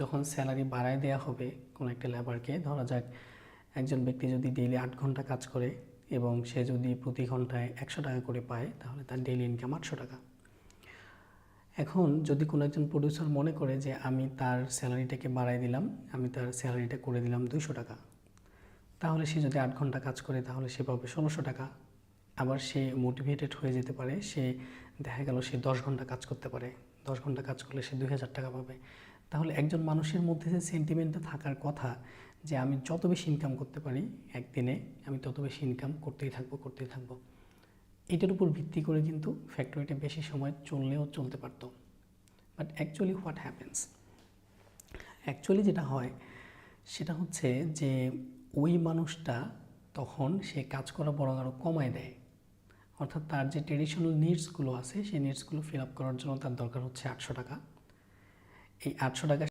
যখন স্যালারি বাড়ায় দেওয়া হবে কোনো একটা লেবারকে, ধরা যাক একজন ব্যক্তি যদি ডেইলি 8 ঘন্টা কাজ করে এবং সে যদি প্রতি ঘন্টায় 100 টাকা করে পায়, তাহলে তার ডেইলি ইনকাম 800 টাকা। এখন যদি কোনো একজন প্রডিউসার মনে করে যে আমি তার স্যালারিটাকে বাড়াই দিলাম, আমি তার স্যালারিটা করে দিলাম 200 টাকা, তাহলে সে যদি 8 ঘন্টা কাজ করে তাহলে সে পাবে 1600 টাকা। আবার সে মোটিভেটেড হয়ে যেতে পারে, সে দেখা গেল সে 10 ঘন্টা কাজ করতে পারে, 10 ঘন্টা কাজ করলে সে 2000 টাকা পাবে। তাহলে একজন মানুষের মধ্যে যে সেন্টিমেন্টটা থাকার কথা যে আমি যত বেশি ইনকাম করতে পারি একদিনে, আমি তত বেশি ইনকাম করতেই থাকবো, এটার উপর ভিত্তি করে কিন্তু ফ্যাক্টরিটা বেশি সময় চললেও চলতে পারতো। But actually what happens, actually যেটা হয় সেটা হচ্ছে যে ওই মানুষটা তখন সে কাজ করা বরং আরও কমায় দেয়। অর্থাৎ তার যে ট্রেডিশনাল নিডসগুলো আছে সেই নিডসগুলো ফিল আপ করার জন্য তার দরকার হচ্ছে 800 টাকা। এই 800 টাকা